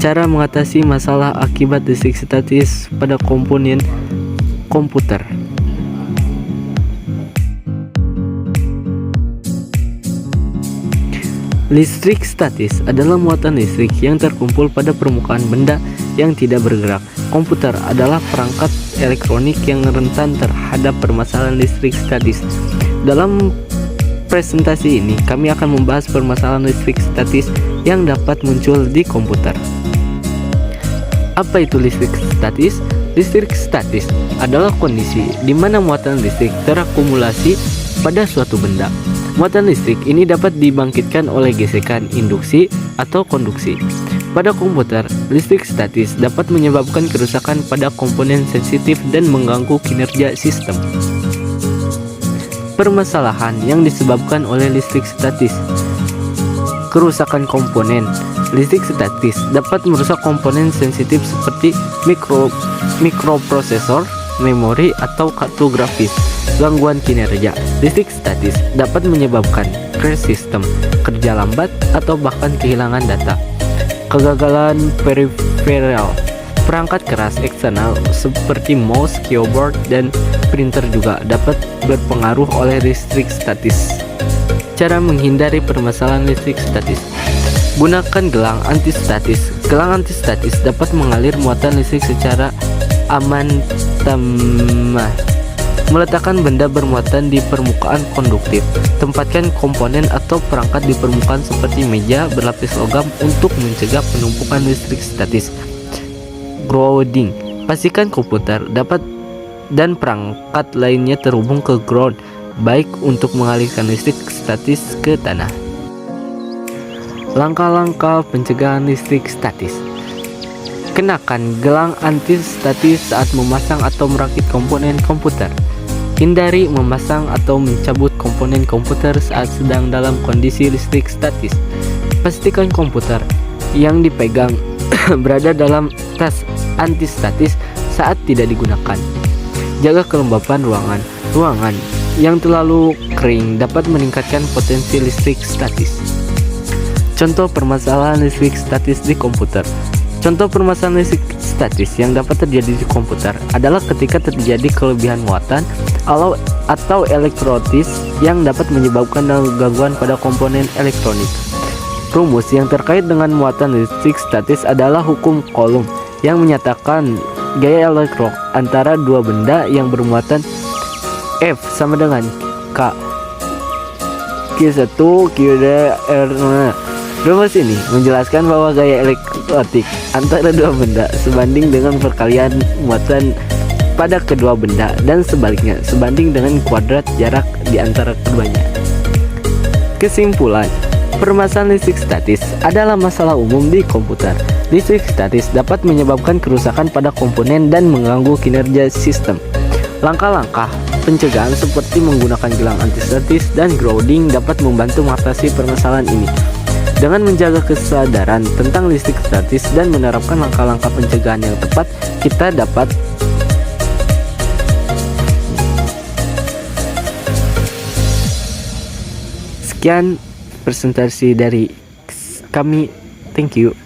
Cara mengatasi masalah akibat listrik statis pada komponen komputer. Listrik statis adalah muatan listrik yang terkumpul pada permukaan benda yang tidak bergerak. Komputer adalah perangkat elektronik yang rentan terhadap permasalahan listrik statis. Dalam presentasi ini, kami akan membahas permasalahan listrik statis yang dapat muncul di komputer. Apa itu listrik statis? Listrik statis adalah kondisi di mana muatan listrik terakumulasi pada suatu benda. Muatan listrik ini dapat dibangkitkan oleh gesekan, induksi, atau konduksi. Pada komputer, listrik statis dapat menyebabkan kerusakan pada komponen sensitif dan mengganggu kinerja sistem. Permasalahan yang disebabkan oleh listrik statis. Kerusakan komponen listrik statis dapat merusak komponen sensitif seperti mikroprosesor, memori, atau kartu grafis. Gangguan kinerja listrik statis dapat menyebabkan crash sistem, kerja lambat, atau bahkan kehilangan data. Kegagalan peripheral, perangkat keras eksternal seperti mouse, keyboard, dan printer juga dapat berpengaruh oleh listrik statis. Cara menghindari permasalahan listrik statis. Gunakan gelang antistatis. Gelang antistatis dapat mengalir muatan listrik secara aman. Meletakkan benda bermuatan di permukaan konduktif. Tempatkan komponen atau perangkat di permukaan seperti meja berlapis logam untuk mencegah penumpukan listrik statis. Grounding. Pastikan komputer dan perangkat lainnya terhubung ke ground, baik untuk mengalirkan listrik statis ke tanah. Langkah-langkah pencegahan listrik statis. Kenakan gelang antistatis saat memasang atau merakit komponen komputer. Hindari memasang atau mencabut komponen komputer saat sedang dalam kondisi listrik statis. Pastikan komputer yang dipegang berada dalam tas antistatis saat tidak digunakan. Jaga kelembapan ruangan. Ruangan yang terlalu kering dapat meningkatkan potensi listrik statis. Contoh permasalahan listrik statis di komputer. Contoh permasalahan listrik statis yang dapat terjadi di komputer adalah ketika terjadi kelebihan muatan atau elektrotis yang dapat menyebabkan gangguan pada komponen elektronik. Rumus yang terkait dengan muatan listrik statis adalah hukum Coulomb yang menyatakan gaya elektron antara dua benda yang bermuatan F sama dengan K Q1 Q2 R. Rumus ini menjelaskan bahwa gaya elektronik antara dua benda sebanding dengan perkalian muatan pada kedua benda dan sebaliknya sebanding dengan kuadrat jarak di antara keduanya. Kesimpulan, permasalahan listrik statis adalah masalah umum di komputer. Listrik statis dapat menyebabkan kerusakan pada komponen dan mengganggu kinerja sistem. Langkah-langkah pencegahan seperti menggunakan gelang antistatis dan grounding dapat membantu mengatasi permasalahan ini. Dengan menjaga kesadaran tentang listrik statis dan menerapkan langkah-langkah pencegahan yang tepat, kita dapat sekian presentasi dari kami. Thank you.